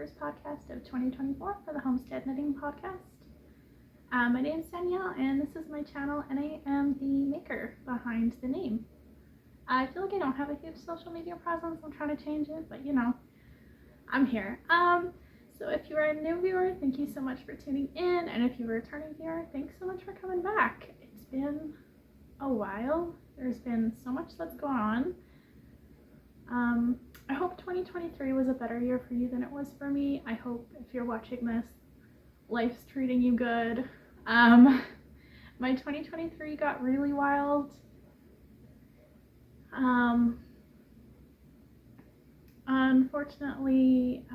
first podcast of 2024 for the Homestead Knitting Podcast. My name is Danielle and this is my channel, and I am the maker behind the name. I feel like I don't have a huge social media presence. I'm trying to change it, but you know, I'm here. So if you are a new viewer, thank you so much for tuning in, and if you're a returning viewer, thanks so much for coming back. It's been a while. There's been so much that's going on. I hope 2023 was a better year for you than it was for me. I hope if you're watching this, life's treating you good. My 2023 got really wild. Unfortunately,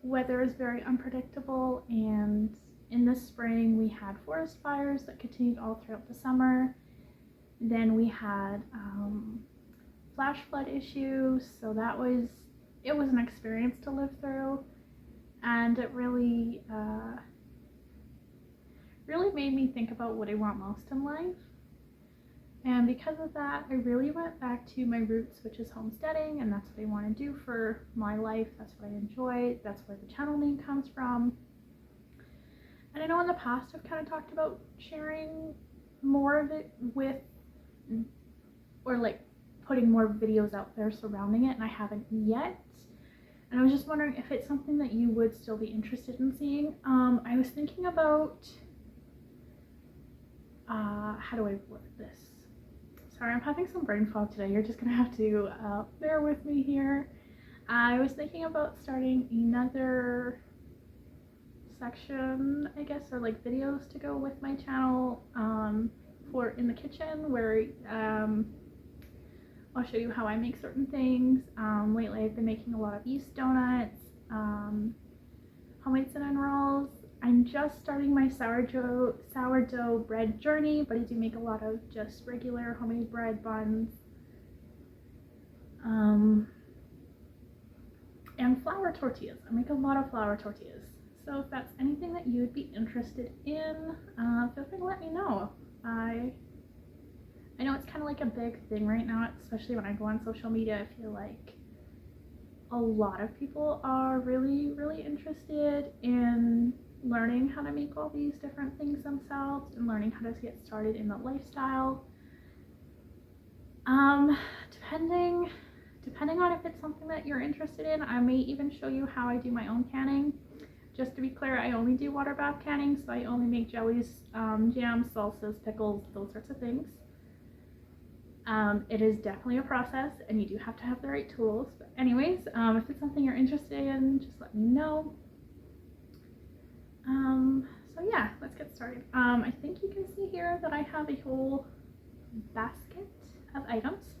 weather is very unpredictable, and in the spring we had forest fires that continued all throughout the summer. Then we had flash flood issues, so it was an experience to live through, and it really made me think about what I want most in life. And because of that, I really went back to my roots, which is homesteading, and that's what I want to do for my life. That's what I enjoy. That's where the channel name comes from. And I know in the past I've kind of talked about sharing more of it or like putting more videos out there surrounding it, and I haven't yet. And I was just wondering if it's something that you would still be interested in seeing. I was thinking about how do I word this? Sorry, I'm having some brain fog today. You're just gonna have to bear with me here. I was thinking about starting another section, I guess, or like videos to go with my channel for in the kitchen, where I'll show you how I make certain things. Lately I've been making a lot of yeast donuts, homemade cinnamon rolls. I'm just starting my sourdough bread journey, but I do make a lot of just regular homemade bread buns. And flour tortillas. I make a lot of flour tortillas. So if that's anything that you would be interested in, feel free to let me know. I know it's kind of like a big thing right now, especially when I go on social media. I feel like a lot of people are really, really interested in learning how to make all these different things themselves and learning how to get started in the lifestyle. Depending on if it's something that you're interested in, I may even show you how I do my own canning. Just to be clear, I only do water bath canning, so I only make jellies, jams, salsas, pickles, those sorts of things. It is definitely a process, and you do have to have the right tools. But anyways, if it's something you're interested in, just let me know. So yeah, let's get started. I think you can see here that I have a whole basket of items.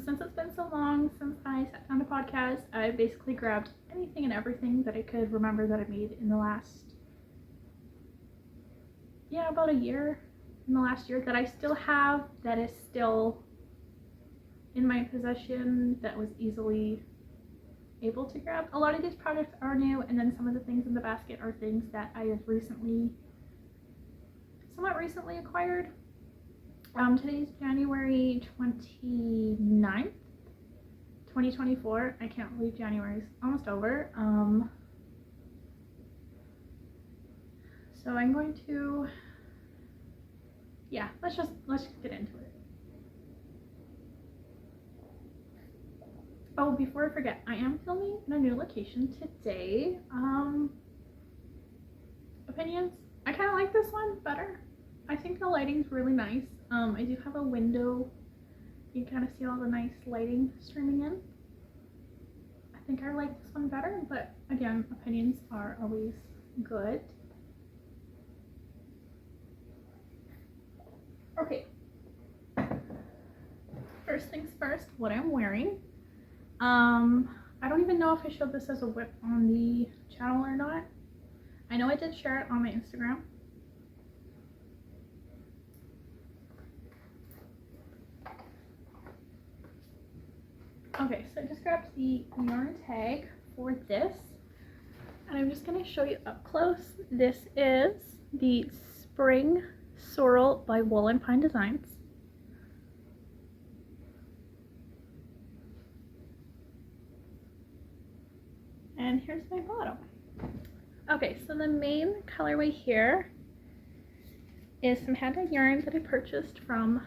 Since it's been so long since I sat down to podcast, I basically grabbed anything and everything that I could remember that I made in the last, about a year. In the last year that I still have, that is still in my possession, that was easily able to grab. A lot of these projects are new, and then some of the things in the basket are things that I have somewhat recently acquired. Today's January 29th, 2024. I can't believe January's almost over. So I'm going to, let's just get into it. Oh, before I forget, I am filming in a new location today. Opinions? I kind of like this one better. I think the lighting's really nice. I do have a window. You can kind of see all the nice lighting streaming in. I think I like this one better, but again, opinions are always good. Okay. First things first, what I'm wearing. I don't even know if I showed this as a whip on the channel or not. I know I did share it on my Instagram. Okay, so I just grabbed the yarn tag for this, and I'm just going to show you up close. This is the Spring Sorrel by Wool and Pine Designs. then here's my bottom. Okay, so the main colorway here is some hand-dyed yarn that I purchased from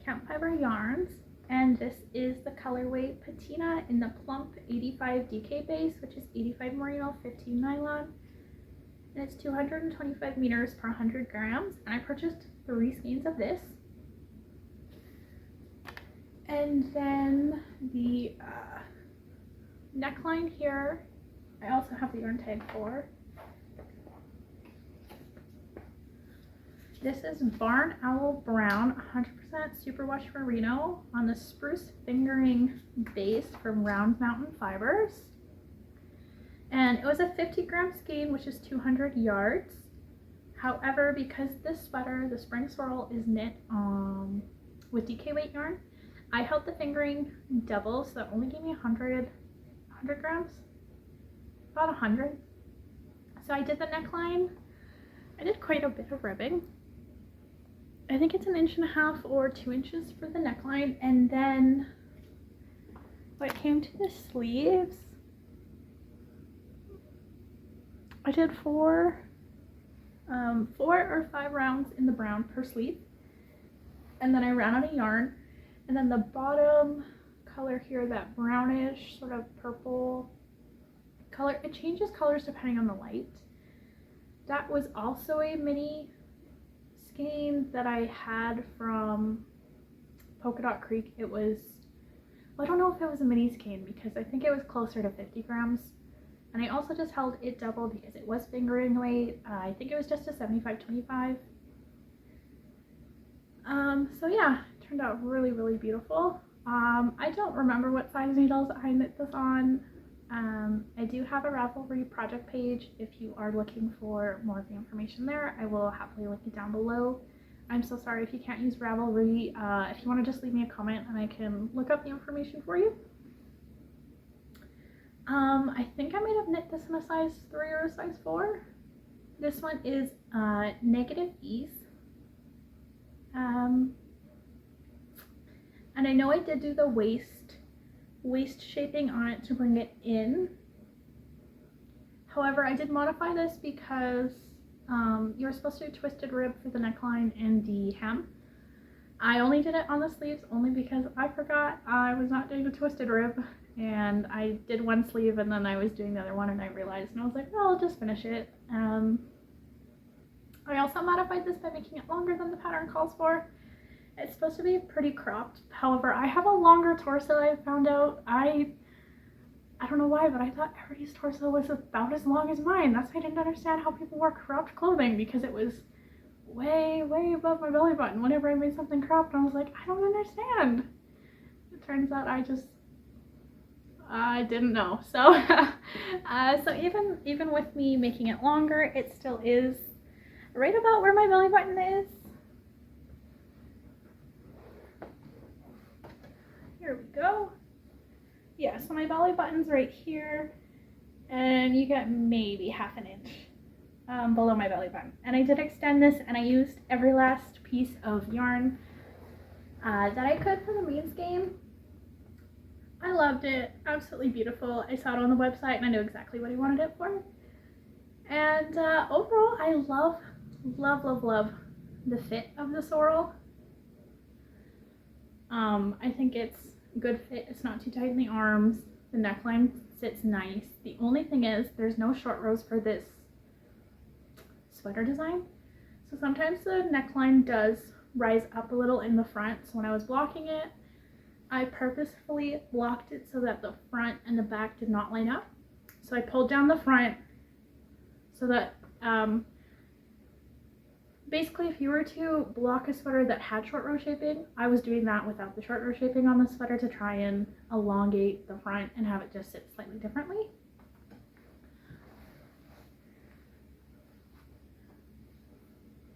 Campfire Yarns, and this is the colorway Patina in the plump 85 DK base, which is 85 merino, 15 nylon, and it's 225 meters per 100 grams, and I purchased 3 skeins of this. And then the neckline here, I also have the yarn tag for. This is Barn Owl Brown, 100% superwash merino on the spruce fingering base from Round Mountain Fibers. And it was a 50-gram skein, which is 200 yards. However, because this sweater, the spring swirl, is knit with DK weight yarn, I held the fingering double, so that only gave me 100 grams, about 100. So I did the neckline. I did quite a bit of ribbing. I think it's 1.5 inches or 2 inches for the neckline, and then when it came to the sleeves, I did 4 or 5 rounds in the brown per sleeve, and then I ran out of yarn, and then the bottom color here, that brownish sort of purple color, it changes colors depending on the light. That was also a mini skein that I had from Polka Dot Creek. It was, well, I don't know if it was a mini skein because I think it was closer to 50 grams. And I also just held it double because it was fingering weight. I think it was just a 75-25. So yeah, it turned out really, really beautiful. I don't remember what size needles I knit this on. I do have a Ravelry project page. If you are looking for more of the information there, I will happily link it down below. I'm so sorry if you can't use Ravelry. If you want to just leave me a comment and I can look up the information for you. I think I might have knit this in a size 3 or a size 4. This one is negative ease. And I know I did do the waist shaping on it to bring it in. However, I did modify this because you're supposed to do twisted rib for the neckline and the hem. I only did it on the sleeves only because I forgot I was not doing the twisted rib, and I did one sleeve and then I was doing the other one and I realized, and I was like, well, I'll just finish it. I also modified this by making it longer than the pattern calls for. It's supposed to be pretty cropped. However, I have a longer torso, I found out. I don't know why, but I thought everybody's torso was about as long as mine. That's why I didn't understand how people wore cropped clothing, because it was way, way above my belly button whenever I made something cropped. I was like, I don't understand. It turns out I didn't know. So, so even with me making it longer, it still is right about where my belly button is. Here we go. Yeah, so my belly button's right here, and you get maybe 1/2 inch below my belly button. And I did extend this, and I used every last piece of yarn that I could for the main skein. I loved it. Absolutely beautiful. I saw it on the website, and I knew exactly what I wanted it for. And overall, I love, love, love, love the fit of the sorrel. I think it's a good fit. It's not too tight in the arms. The neckline sits nice. The only thing is there's no short rows for this sweater design. So sometimes the neckline does rise up a little in the front. So when I was blocking it, I purposefully blocked it so that the front and the back did not line up. So I pulled down the front so that basically, if you were to block a sweater that had short row shaping, I was doing that without the short row shaping on the sweater to try and elongate the front and have it just sit slightly differently.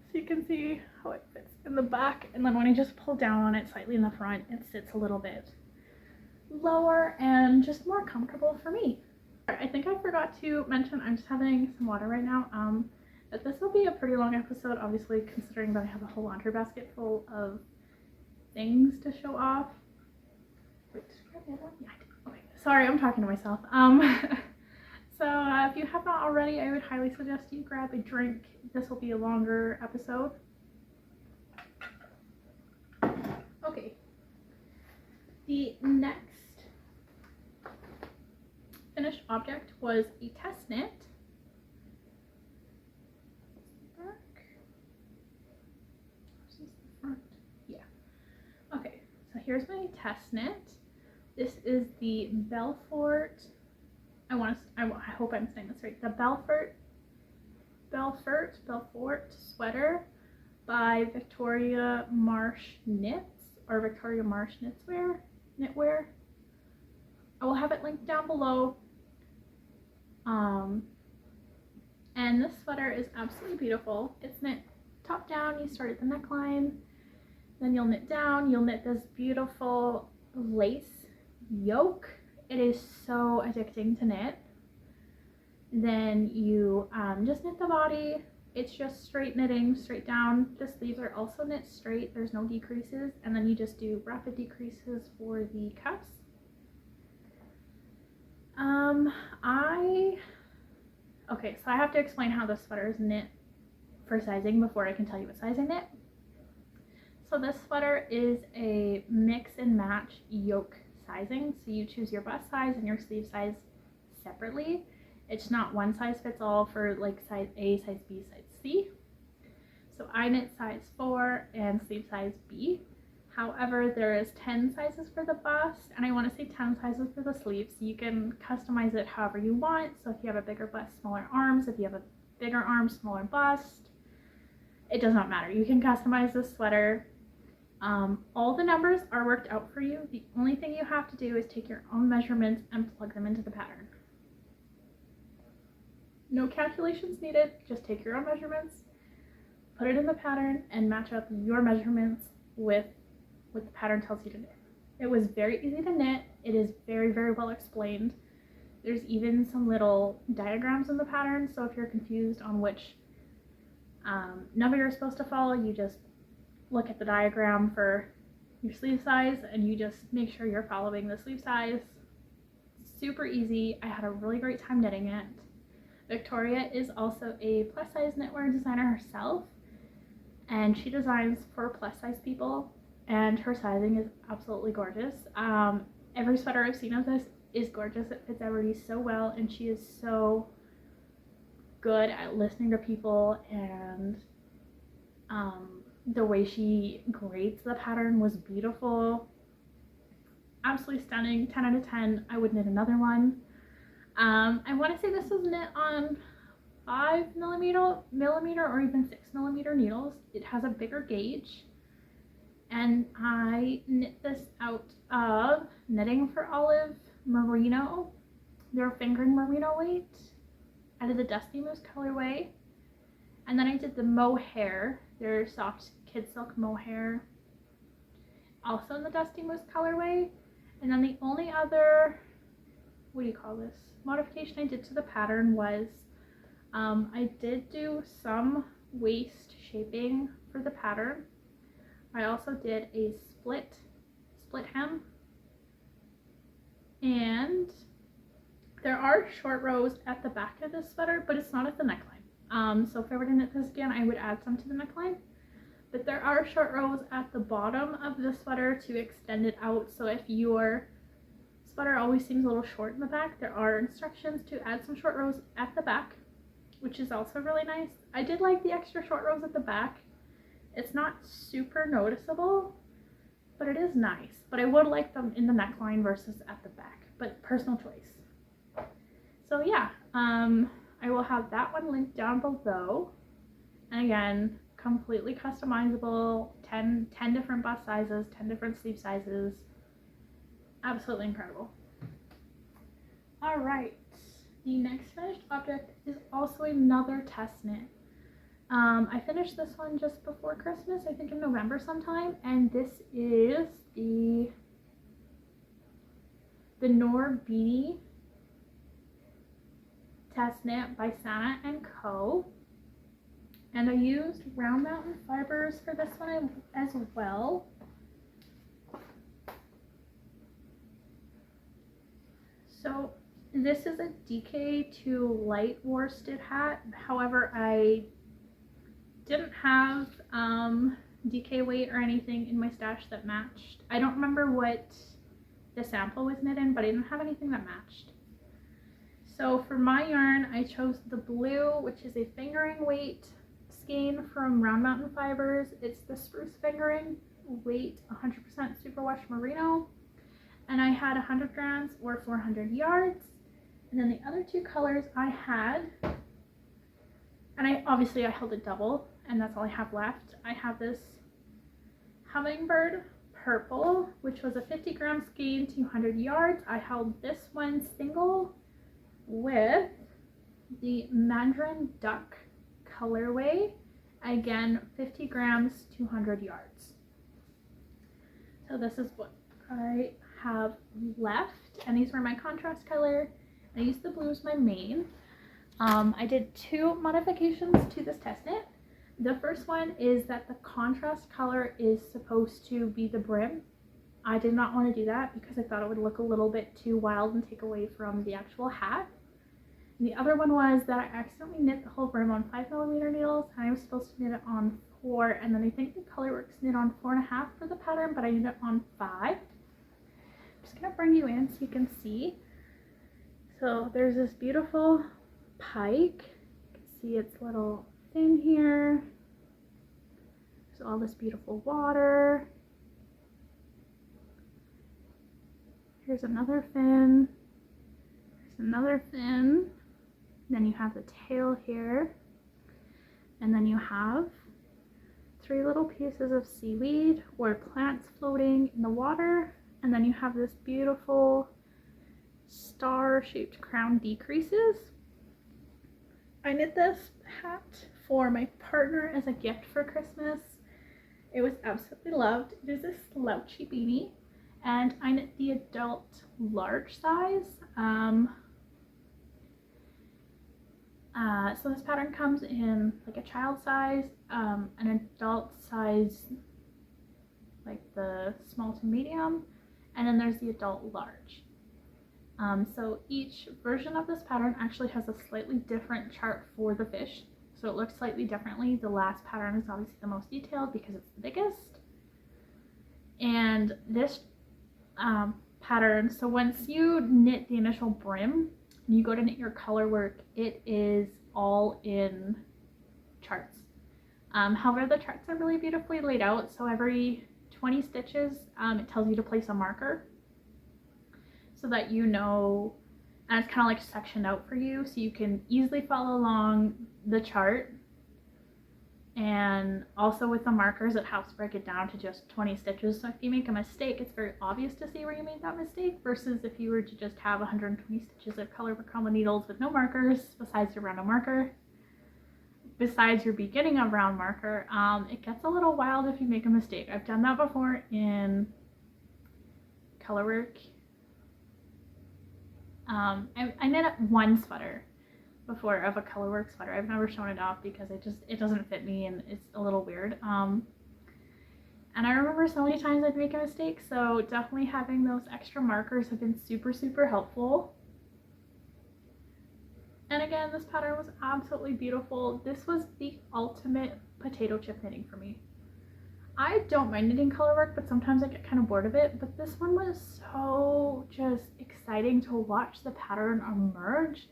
So you can see how it fits in the back, and then when I just pull down on it slightly in the front, it sits a little bit lower and just more comfortable for me. I think I forgot to mention, I'm just having some water right now. But this will be a pretty long episode, obviously, considering that I have a whole laundry basket full of things to show off. Wait, did I grab the other one? Yeah, I did. Okay, sorry, I'm talking to myself. So If you have not already, I would highly suggest you grab a drink. This will be a longer episode. Okay. The next finished object was a test knit. Okay, so here's my test knit. This is the Belfort. I hope I'm saying this right. The Belfort sweater by Victoria Marsh Knits, or Victoria Marsh Knitwear. I will have it linked down below. And this sweater is absolutely beautiful. It's knit top down. You start at the neckline, then you'll knit down. You'll knit this beautiful lace yoke. It is so addicting to knit. Then you just knit the body. It's just straight knitting, straight down. The sleeves are also knit straight. There's no decreases. And then you just do rapid decreases for the cuffs. Okay, so I have to explain how this sweater is knit for sizing before I can tell you what size I knit. So this sweater is a mix and match yoke sizing. So you choose your bust size and your sleeve size separately. It's not one size fits all for like size A, size B, size C. So I knit size 4 and sleeve size B. However, there is 10 sizes for the bust, and I want to say 10 sizes for the sleeves. So you can customize it however you want. So if you have a bigger bust, smaller arms. If you have a bigger arm, smaller bust. It does not matter. You can customize this sweater. All the numbers are worked out for you. The only thing you have to do is take your own measurements and plug them into the pattern. No calculations needed. Just take your own measurements, put it in the pattern, and match up your measurements with what the pattern tells you to knit. It was very easy to knit. It is very, very well explained. There's even some little diagrams in the pattern, so if you're confused on which number you're supposed to follow, you just look at the diagram for your sleeve size and you just make sure you're following the sleeve size. Super easy. I had a really great time knitting it. Victoria is also a plus size knitwear designer herself, and she designs for plus size people, and her sizing is absolutely gorgeous. Every sweater I've seen of this is gorgeous. It fits everybody so well, and she is so good at listening to people, and the way she grades the pattern was beautiful. Absolutely stunning. 10 out of 10. I would knit another one. I want to say this was knit on 5mm or even 6mm needles. It has a bigger gauge, and I knit this out of Knitting for Olive merino, their fingering merino weight. I did the Dusty Moose colorway, and then I did the mohair, their soft kid silk mohair, also in the Dusty Moose colorway. And then the only other, modification I did to the pattern was I did do some waist shaping for the pattern. I also did a split hem, and there are short rows at the back of this sweater, but it's not at the neckline. So if I were to knit this again, I would add some to the neckline, but there are short rows at the bottom of the sweater to extend it out. So if your sweater always seems a little short in the back, there are instructions to add some short rows at the back, which is also really nice. I did like the extra short rows at the back. It's not super noticeable, but it is nice. But I would like them in the neckline versus at the back, but personal choice. So yeah, I will have that one linked down below. And again, completely customizable, 10 different bust sizes, 10 different sleeve sizes. Absolutely incredible. All right, the next finished object is also another test knit. I finished this one just before Christmas, I think in November sometime, and this is the Nor Beanie test knit by Sana & Co. And I used Round Mountain fibers for this one as well. So This is a DK to light worsted hat. However, I didn't have DK weight or anything in my stash that matched. I don't remember what the sample was knit in, but I didn't have anything that matched. So for my yarn, I chose the blue, which is a fingering weight skein from Round Mountain Fibers. It's the spruce fingering weight 100% superwash merino, and I had 100 grams or 400 yards. And then the other two colors I had, and I held it double, and that's all I have left. I have this hummingbird purple, which was a 50 gram skein, 200 yards. I held this one single with the mandarin duck colorway, again 50 grams, 200 yards. So this is what I have left, and these were my contrast color. I used the blue as my main. I did two modifications to this test knit. The first one is that the contrast color is supposed to be the brim. I did not want to do that because I thought it would look a little bit too wild and take away from the actual hat. And the other one was that I accidentally knit the whole brim on 5mm needles, and I was supposed to knit it on 4, and then I think the Colorworks knit on 4.5 for the pattern, but I knit it on 5. I'm just gonna bring you in so you can see. So there's this beautiful pike. You can see its little fin here. There's all this beautiful water. Here's another fin. There's another fin. Then you have the tail here. And then you have 3 little pieces of seaweed or plants floating in the water. And then you have this beautiful star-shaped crown decreases. I knit this hat for my partner as a gift for Christmas. It was absolutely loved. It is a slouchy beanie, and I knit the adult large size. So this pattern comes in like a child size, an adult size, like the small to medium, and then there's the adult large. So each version of this pattern actually has a slightly different chart for the fish. So it looks slightly differently. The last pattern is obviously the most detailed because it's the biggest. And this pattern, so once you knit the initial brim, and you go to knit your color work, it is all in charts. However, the charts are really beautifully laid out. So every 20 stitches, it tells you to place a marker, so that you know, and it's kind of like sectioned out for you, so you can easily follow along the chart. And also with the markers, it helps break it down to just 20 stitches. So if you make a mistake, it's very obvious to see where you made that mistake, versus if you were to just have 120 stitches of color work on the needles with no markers besides your random marker, besides your beginning of round marker, it gets a little wild if you make a mistake. I've done that before in color work. I knit up one sweater before of a colorwork sweater. I've never shown it off because it doesn't fit me and it's a little weird. And I remember so many times I'd make a mistake, so definitely having those extra markers have been super helpful. And again, this pattern was absolutely beautiful. This was the ultimate potato chip knitting for me. I don't mind knitting color work, but sometimes I get kind of bored of it. But this one was so just exciting to watch the pattern emerge.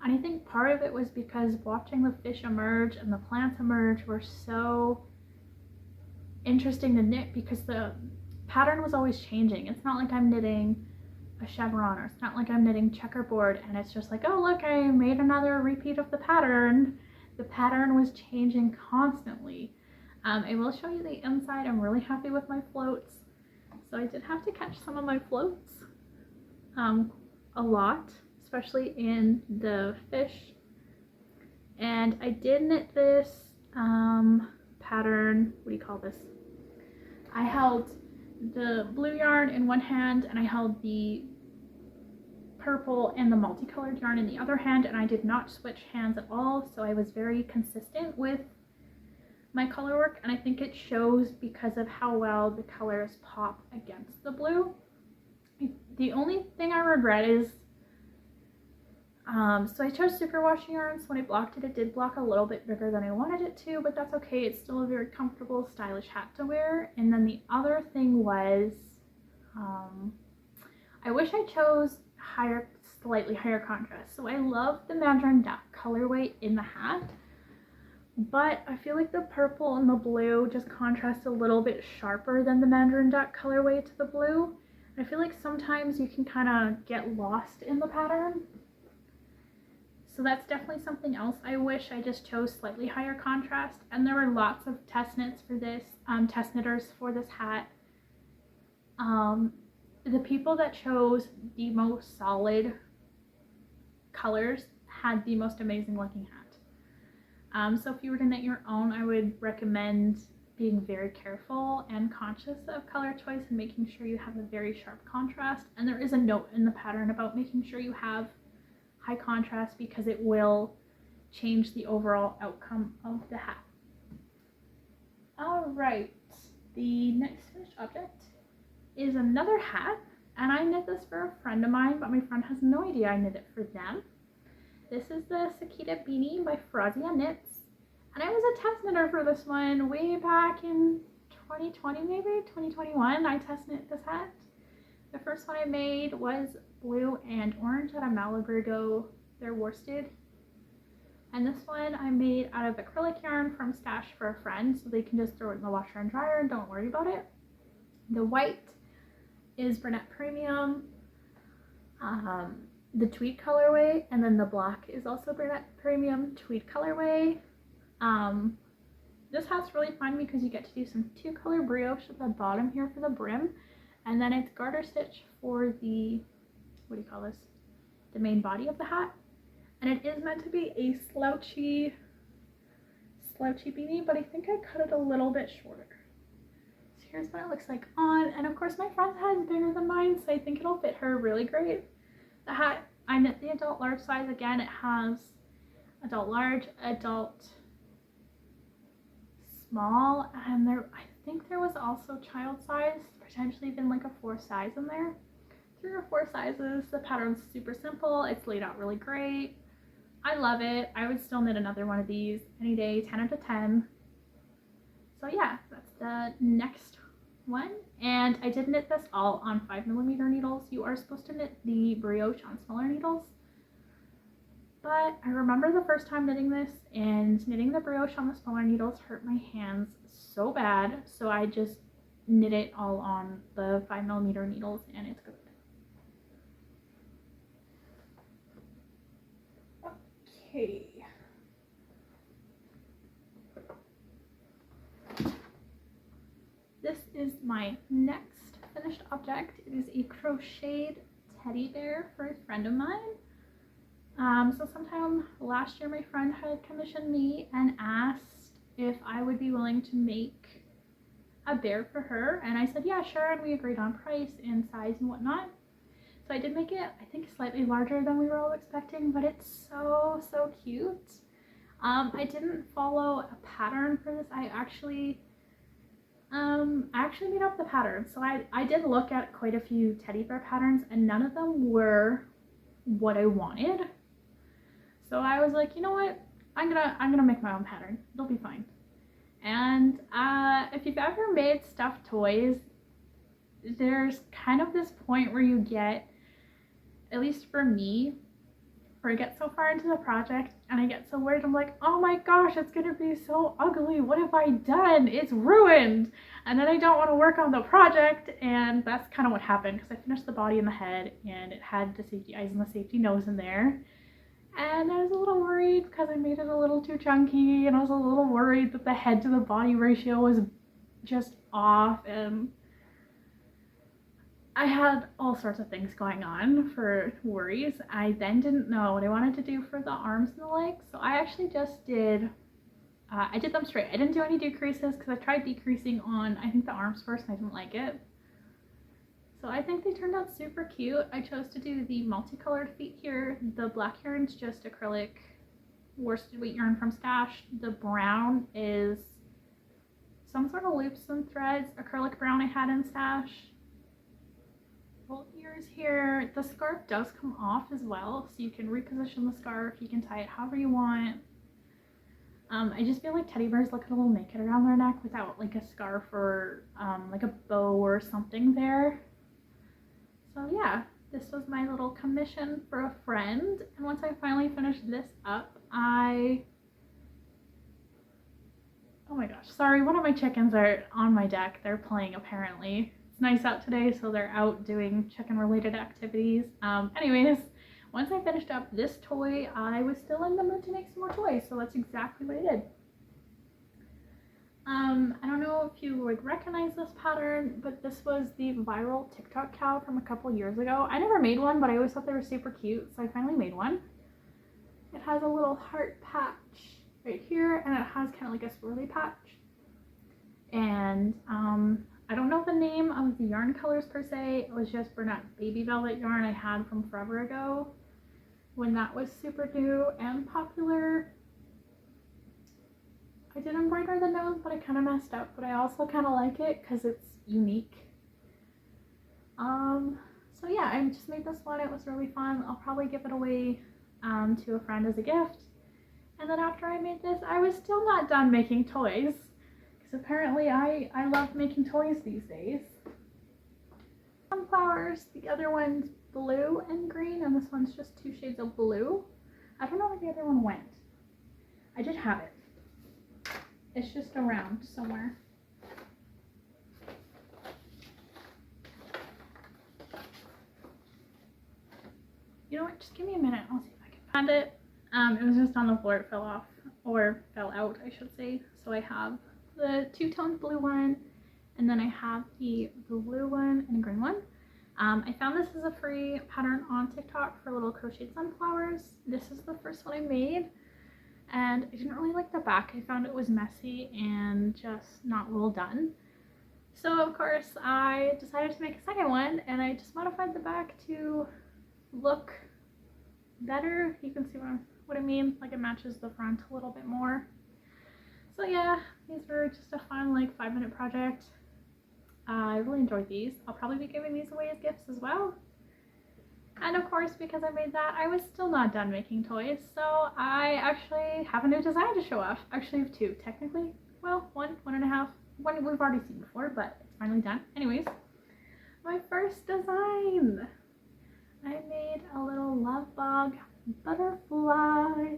And I think part of it was because watching the fish emerge and the plants emerge were so interesting to knit, because the pattern was always changing. It's not like I'm knitting a chevron, or it's not like I'm knitting checkerboard and it's just like, oh look, I made another repeat of the pattern. The pattern was changing constantly. I will show you the inside. I'm really happy with my floats. So I did have to catch some of my floats a lot, especially in the fish. And I did knit this pattern, what do you call this? I held the blue yarn in one hand and I held the purple and the multicolored yarn in the other hand, and I did not switch hands at all. So I was very consistent with my color work, and I think it shows because of how well the colors pop against the blue. The only thing I regret is So I chose superwash yarn, so when I blocked it, it did block a little bit bigger than I wanted it to, but that's okay. It's still a very comfortable, stylish hat to wear. And then the other thing was, I wish I chose slightly higher contrast. So I love the Mandarin Duck colorway in the hat, but I feel like the purple and the blue just contrast a little bit sharper than the Mandarin Duck colorway to the blue. I feel like sometimes you can kind of get lost in the pattern. So that's definitely something else. I wish I just chose slightly higher contrast, and there were lots of test knits for this, test knitters for this hat. The people that chose the most solid colors had the most amazing looking hat. So if you were to knit your own, I would recommend being very careful and conscious of color choice and making sure you have a very sharp contrast. And there is a note in the pattern about making sure you have high contrast because it will change the overall outcome of the hat. All right, the next finished object is another hat, and I knit this for a friend of mine, but my friend has no idea I knit it for them. This is the Sakita Beanie by Frazia Knits, and I was a test knitter for this one way back in 2020, maybe 2021. I test knit this hat. The first one I made was blue and orange out of Malabrigo, their worsted. And this one I made out of acrylic yarn from Stash for a friend, so they can just throw it in the washer and dryer and don't worry about it. The white is Brunette Premium, the tweed colorway, and then the black is also Brunette Premium tweed colorway. This hat's really fun because you get to do some 2-color brioche at the bottom here for the brim, and then it's garter stitch for the, what do you call this, the main body of the hat. And it is meant to be a slouchy beanie, but I think I cut it a little bit shorter. So here's what it looks like on, and of course my friend's hat is bigger than mine, so I think it'll fit her really great. The hat, I knit the adult large size. Again, it has adult large, adult small, and I think there was also child size, potentially even like a 4 size in there. 3 or 4 sizes. The pattern's super simple. It's laid out really great. I love it. I would still knit another one of these any day, 10 out of 10. So yeah, that's the next one. And I did knit this all on 5mm needles. You are supposed to knit the brioche on smaller needles. But I remember the first time knitting this, and knitting the brioche on the smaller needles hurt my hands so bad. So I just knit it all on the 5mm needles, and it's good. Okay. This is my next finished object. It is a crocheted teddy bear for a friend of mine. So sometime last year my friend had commissioned me and asked if I would be willing to make a bear for her, and I said yeah, sure, and we agreed on price and size and whatnot. So I did make it, I think, slightly larger than we were all expecting, but it's so cute. I didn't follow a pattern for this. I actually made up the pattern. So I did look at quite a few teddy bear patterns, and none of them were what I wanted. So I was like, you know what? I'm gonna make my own pattern. It'll be fine. And if you've ever made stuffed toys, there's kind of this point where you get, at least for me, where I get so far into the project and I get so worried. I'm like, oh my gosh, it's gonna be so ugly. What have I done? It's ruined. And then I don't want to work on the project, and that's kind of what happened, because I finished the body and the head, and it had the safety eyes and the safety nose in there. And I was a little worried because I made it a little too chunky, and I was a little worried that the head to the body ratio was just off, and I had all sorts of things going on for worries. I then didn't know what I wanted to do for the arms and the legs, so I actually just did, I did them straight. I didn't do any decreases because I tried decreasing on, I think, the arms first, and I didn't like it. So I think they turned out super cute. I chose to do the multicolored feet here. The black yarn's just acrylic worsted weight yarn from Stash. The brown is some sort of loops and threads acrylic brown I had in Stash. little ears here. The scarf does come off as well, so you can reposition the scarf, you can tie it however you want. I just feel like teddy bears look a little naked around their neck without like a scarf or like a bow or something there. So yeah, this was my little commission for a friend, and once I finally finished this up, oh my gosh, sorry, one of my chickens are on my deck. They're playing apparently. It's nice out today, so they're out doing chicken related activities. Anyways, once I finished up this toy, I was still in the mood to make some more toys, so that's exactly what I did. I don't know if you would recognize this pattern, but this was the viral TikTok cow from a couple years ago. I never made one, but I always thought they were super cute, so I finally made one. It has a little heart patch right here, and it has kind of like a swirly patch. And I don't know the name of the yarn colors per se. It was just brunette baby velvet yarn I had from forever ago when that was super new and popular. I did embroider the nose, but I kind of messed up, but I also kind of like it because it's unique. So yeah, I just made this one. It was really fun. I'll probably give it away to a friend as a gift. And then after I made this, I was still not done making toys, because apparently I love making toys these days. Sunflowers, the other one's blue and green, and this one's just 2 shades of blue. I don't know where the other one went. I did have it. It's just around somewhere. You know what, just give me a minute, I'll see if I can find it. It was just on the floor, it fell off, or fell out I should say. So I have the 2-tone blue one, and then I have the blue one and green one. I found this as a free pattern on TikTok for little crocheted sunflowers. This is the first one I made, and I didn't really like the back. I found it was messy and just not well done. So of course I decided to make a second one, and I just modified the back to look better. You can see what I mean, like it matches the front a little bit more. So yeah, these were just a fun like 5-minute project. I really enjoyed these. I'll probably be giving these away as gifts as well. And of course, because I made that, I was still not done making toys, so I actually have a new design to show off. Actually I have 2 technically. Well, one and a half. One we've already seen before, but it's finally done. Anyways, my first design. I made a little love bug butterfly.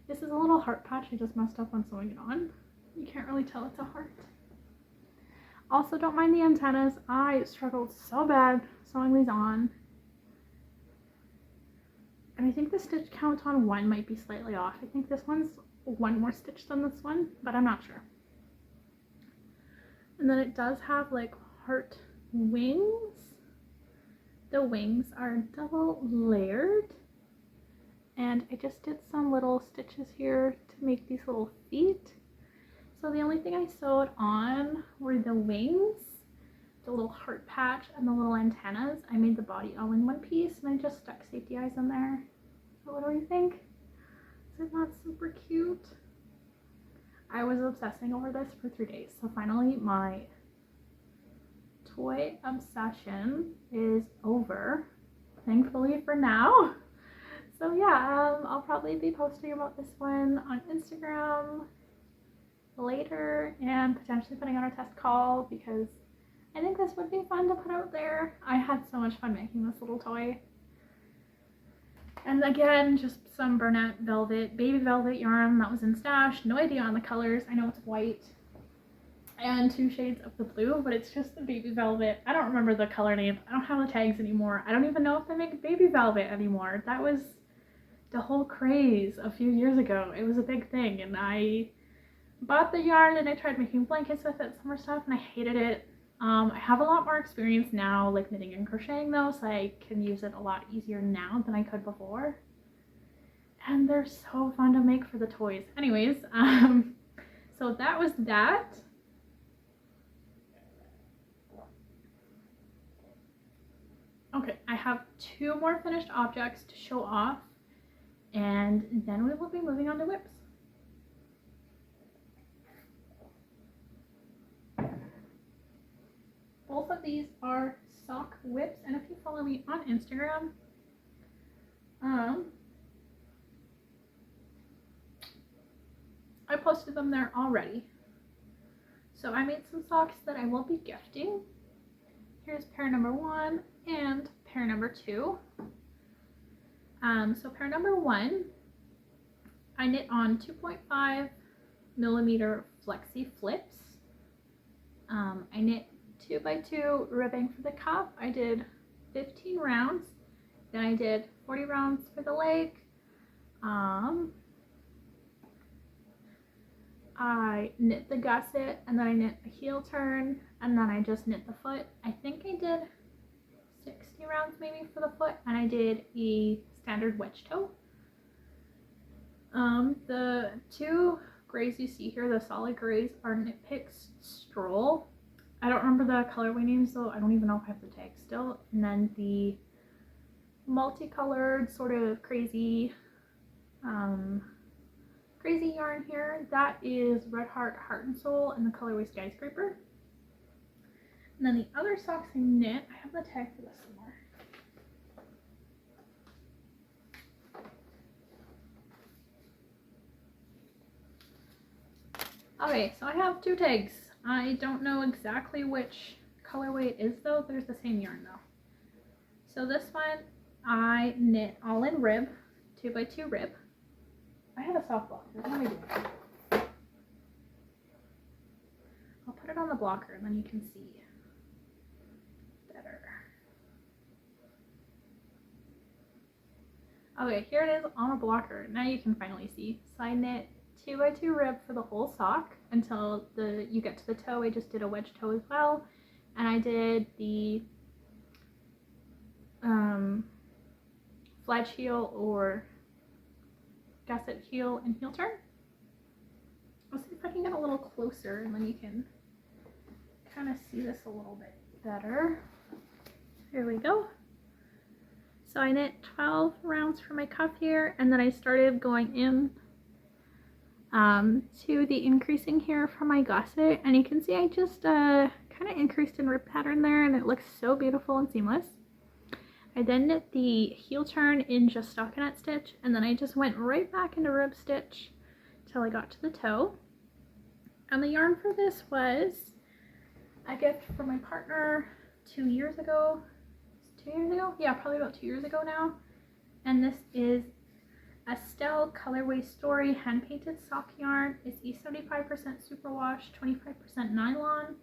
This is a little heart patch. I just messed up on sewing it on. You can't really tell it's a heart. Also, don't mind the antennas. I struggled so bad sewing these on. And I think the stitch count on one might be slightly off. I think this one's 1 more stitch than this one, but I'm not sure. And then it does have like heart wings. The wings are double layered. And I just did some little stitches here to make these little feet. So the only thing I sewed on were the wings, the little heart patch, and the little antennas. I made the body all in one piece, and I just stuck safety eyes in there. So what do you think? Is it not super cute? I was obsessing over this for 3 days. So finally my toy obsession is over, thankfully for now. So yeah, I'll probably be posting about this one on Instagram later, and potentially putting on a test call, because I think this would be fun to put out there. I had so much fun making this little toy. And again, just some brunette velvet, baby velvet yarn that was in stash. No idea on the colors. I know it's white and 2 shades of the blue, but it's just the baby velvet. I don't remember the color names. I don't have the tags anymore. I don't even know if they make baby velvet anymore. That was the whole craze a few years ago. It was a big thing, and I bought the yarn and I tried making blankets with it, summer stuff, and I hated it. I have a lot more experience now, like knitting and crocheting though, so I can use it a lot easier now than I could before. And they're so fun to make for the toys. Anyways, so that was that. Okay, I have 2 more finished objects to show off, and then we will be moving on to whips. Both of these are sock whips, and if you follow me on Instagram. I posted them there already. So I made some socks that I will be gifting. Here's pair number 1 and pair number 2. So pair number 1, I knit on 2.5 millimeter flexi flips. I knit 2x2 ribbing for the cuff. I did 15 rounds. Then I did 40 rounds for the leg. I knit the gusset, and then I knit a heel turn, and then I just knit the foot. I think I did 60 rounds maybe for the foot, and I did a standard wedge toe. The 2 grays you see here, the solid grays, are Knit Picks Stroll. I don't remember the colorway names though. I don't even know if I have the tag still. And then the multicolored sort of crazy yarn here, that is Red Heart and Soul in the colorway Skyscraper. And then the other socks I knit, I have the tag for this somewhere. Okay, so I have 2 tags. I don't know exactly which colorway it is though. There's the same yarn though. So this one I knit all in rib, 2x2 rib. I have a soft blocker. What am I doing? I'll put it on the blocker and then you can see better. Okay, here it is on a blocker. Now you can finally see. So I knit 2x2 rib for the whole sock until you get to the toe. I just did a wedge toe as well, and I did the fledge heel or gusset heel and heel turn. I'll see if I can get a little closer and then you can kind of see this a little bit better. Here we go. So I knit 12 rounds for my cuff here, and then I started going in to the increasing here for my gusset, and you can see I just kind of increased in rib pattern there, and it looks so beautiful and seamless. I then knit the heel turn in just stockinette stitch, and then I just went right back into rib stitch till I got to the toe. And the yarn for this was a gift from my partner 2 years ago. 2 years ago? Yeah, probably about 2 years ago now. And this is Estelle Colorway Story hand painted sock yarn. It's a 75% superwash, 25% nylon,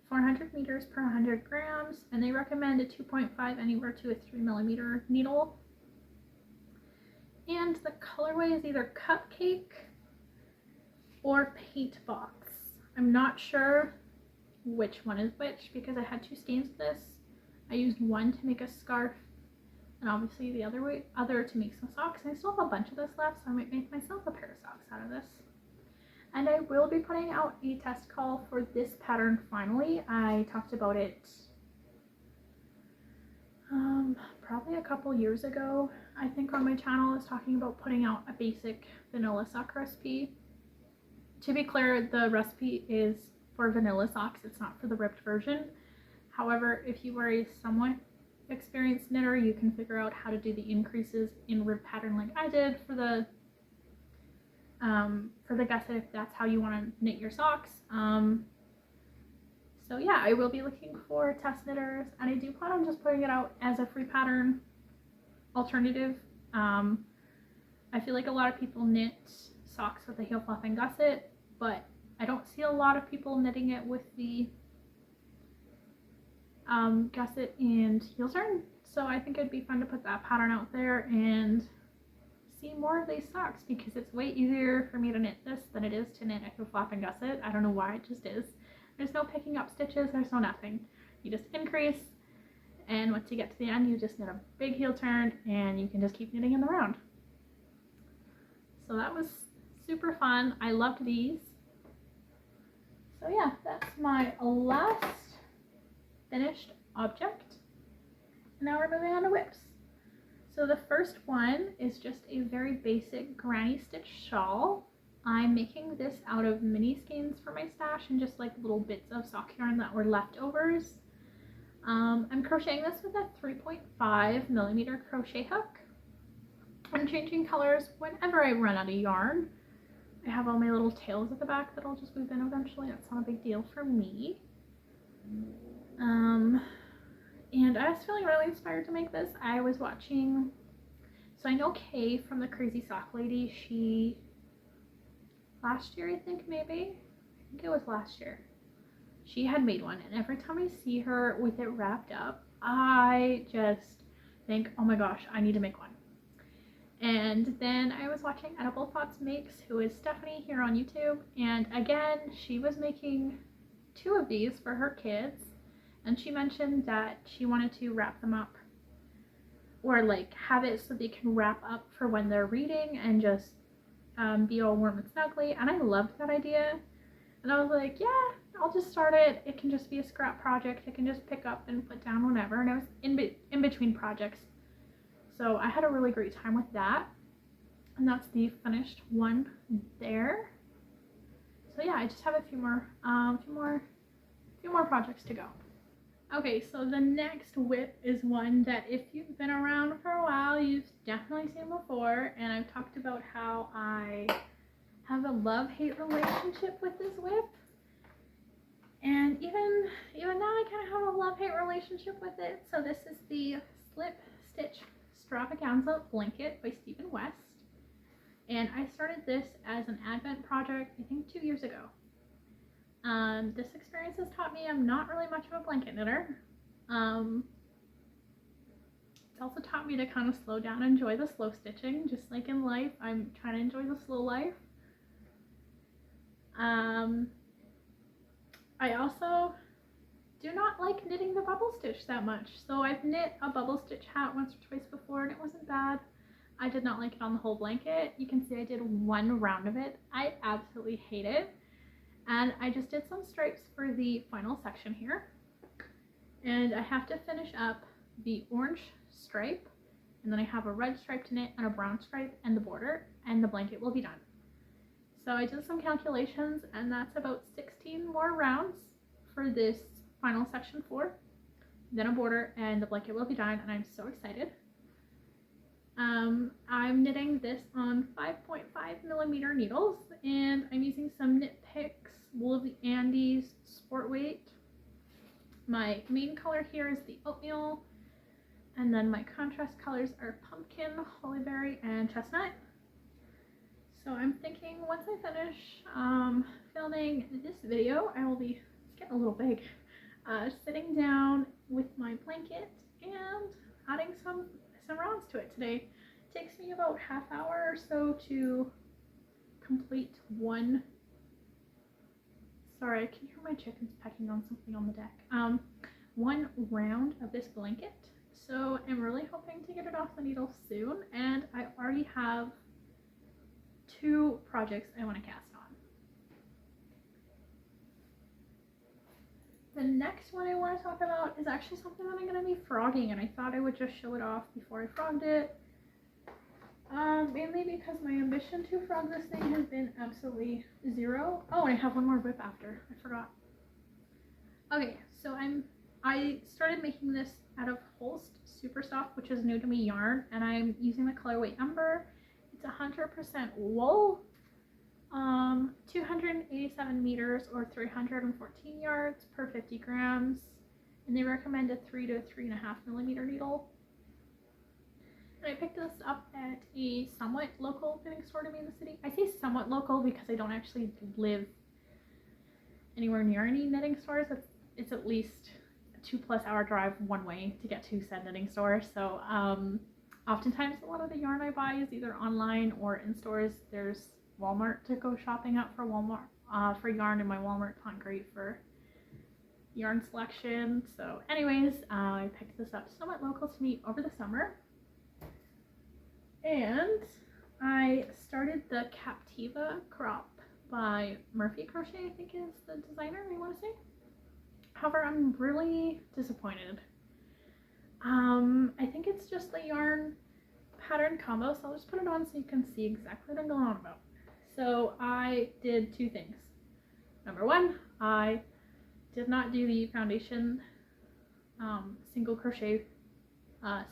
400 meters per 100 grams, and they recommend a 2.5 anywhere to a 3mm needle. And the colorway is either Cupcake or Paint Box. I'm not sure which one is which because I had 2 skeins of this. I used one to make a scarf and obviously the other to make some socks. And I still have a bunch of this left, so I might make myself a pair of socks out of this. And I will be putting out a test call for this pattern finally. I talked about it probably a couple years ago. I think on my channel I was talking about putting out a basic vanilla sock recipe. To be clear, the recipe is for vanilla socks. It's not for the ripped version. However, if you are a somewhat experienced knitter, you can figure out how to do the increases in rib pattern like I did for the gusset if that's how you want to knit your socks. So yeah, I will be looking for test knitters, and I do plan on just putting it out as a free pattern alternative. I feel like a lot of people knit socks with the heel fluff and gusset, but I don't see a lot of people knitting it with the gusset and heel turn. So I think it'd be fun to put that pattern out there and see more of these socks, because it's way easier for me to knit this than it is to knit a heel flap and gusset. I don't know why, it just is. There's no picking up stitches, there's no nothing. You just increase, and once you get to the end, you just knit a big heel turn and you can just keep knitting in the round. So that was super fun. I loved these. So yeah, that's my last finished object. Now we're moving on to whips. So the first one is just a very basic granny stitch shawl. I'm making this out of mini skeins for my stash and just like little bits of sock yarn that were leftovers. I'm crocheting this with a 3.5 millimeter crochet hook. I'm changing colors whenever I run out of yarn. I have all my little tails at the back that I'll just move in eventually. That's not a big deal for me. And I was feeling really inspired to make this. I was watching, so I know Kay from the Crazy Sock Lady, she, last year I think it was last year, she had made one, and every time I see her with it wrapped up, I just think, oh my gosh, I need to make one. And then I was watching Edible Thoughts Makes, who is Stephanie here on YouTube, and again, she was making 2 of these for her kids, and she mentioned that she wanted to wrap them up, or like have it so they can wrap up for when they're reading and just be all warm and snuggly, and I loved that idea. And I was like, yeah, I'll just start it. It can just be a scrap project. I can just pick up and put down whenever. And I was in between projects. So I had a really great time with that. And that's the finished one there. So yeah, I just have a few more projects to go. Okay, so the next whip is one that if you've been around for a while, you've definitely seen before. And I've talked about how I have a love-hate relationship with this whip, and even now I kind of have a love-hate relationship with it. So this is the Slip Stitch Stravaganza Blanket by Stephen West, and I started this as an Advent project I think 2 years ago. This experience has taught me I'm not really much of a blanket knitter. It's also taught me to kind of slow down and enjoy the slow stitching, just like in life. I'm trying to enjoy the slow life. I also do not like knitting the bubble stitch that much. So I've knit a bubble stitch hat once or twice before and it wasn't bad. I did not like it on the whole blanket. You can see I did 1 round of it. I absolutely hate it. And I just did some stripes for the final section here. And I have to finish up the orange stripe, and then I have a red stripe to knit and a brown stripe and the border, and the blanket will be done. So I did some calculations, and that's about 16 more rounds for this final section 4, then a border, and the blanket will be done, and I'm so excited. I'm knitting this on 5.5 millimeter needles, and I'm using some Knit Picks Wool of the Andes Sport Weight. My main color here is the oatmeal, and then my contrast colors are pumpkin, hollyberry, and chestnut. So I'm thinking once I finish filming this video, I will be, it's getting a little big, sitting down with my blanket and adding some rounds to it today. It takes me about half hour or so to complete one. Sorry, I can hear my chickens pecking on something on the deck. 1 round of this blanket. So I'm really hoping to get it off the needle soon, and I already have 2 projects I want to cast on. The next one I want to talk about is actually something that I'm going to be frogging, and I thought I would just show it off before I frogged it. Mainly because my ambition to frog this thing has been absolutely 0. Oh, and I have one more whip after. I forgot. Okay, so I started making this out of Holst Super Soft, which is new to me yarn, and I'm using the colorway Ember. It's 100% wool, 287 meters or 314 yards per 50 grams, and they recommend a 3 to 3.5 millimeter needle. And I picked this up at a somewhat local knitting store to me in the city. I say somewhat local because I don't actually live anywhere near any knitting stores. It's at least a 2+ hour drive one way to get to said knitting store. So oftentimes a lot of the yarn I buy is either online or in stores. There's Walmart to go shopping at for for yarn, and my Walmart's not great for yarn selection. So anyways, I picked this up somewhat local to me over the summer. And I started the Captiva crop by Murphy Crochet, I think is the designer, I want to say. However, I'm really disappointed. I think it's just the yarn pattern combo, so I'll just put it on so you can see exactly what I'm going on about. So I did 2 things. Number 1, I did not do the foundation single crochet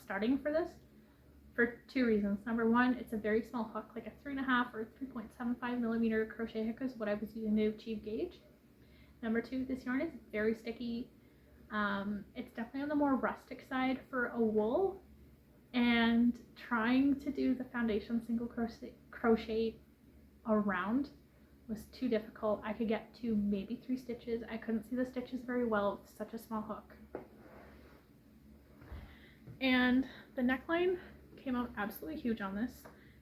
starting for this for two reasons. Number one, it's a very small hook, like a 3.5 or 3.75 millimeter crochet hook is what I was using to achieve gauge. Number two, this yarn is very sticky. It's definitely on the more rustic side for a wool, and trying to do the foundation single crochet around was too difficult. I could get to maybe 3 stitches. I couldn't see the stitches very well with such a small hook. And the neckline came out absolutely huge on this.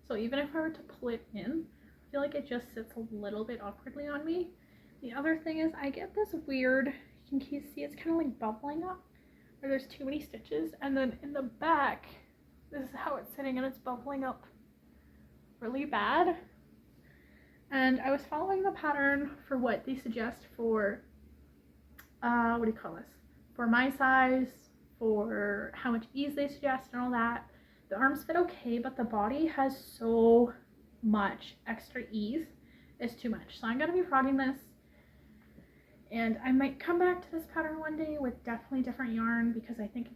So even if I were to pull it in, I feel like it just sits a little bit awkwardly on me. The other thing is I get this weird, you can see it's kind of like bubbling up, where there's too many stitches, and then in the back, this is how it's sitting and it's bubbling up really bad. And I was following the pattern for what they suggest for, what do you call this? For my size, for how much ease they suggest and all that. The arms fit okay, but the body has so much extra ease. It's too much. So I'm going to be frogging this. And I might come back to this pattern one day with definitely different yarn, because I think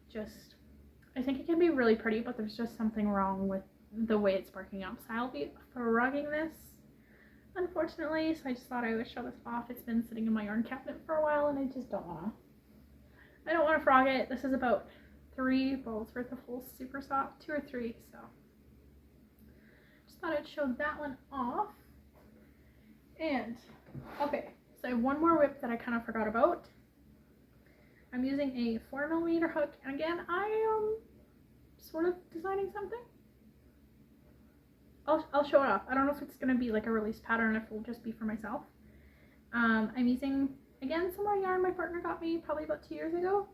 it can be really pretty, but there's just something wrong with the way it's barking up. So I'll be frogging this, unfortunately. So I just thought I would show this off. It's been sitting in my yarn cabinet for a while, and I just don't want to frog it. This is about 3 balls worth of wool, super soft, 2 or 3. So just thought I'd show that one off. And okay, so I have one more whip that I kind of forgot about. I'm using a 4mm hook, and again, I am sort of designing something. I'll show it off. I don't know if it's going to be like a release pattern, if it will just be for myself. I'm using, again, some more yarn my partner got me probably about 2 years ago.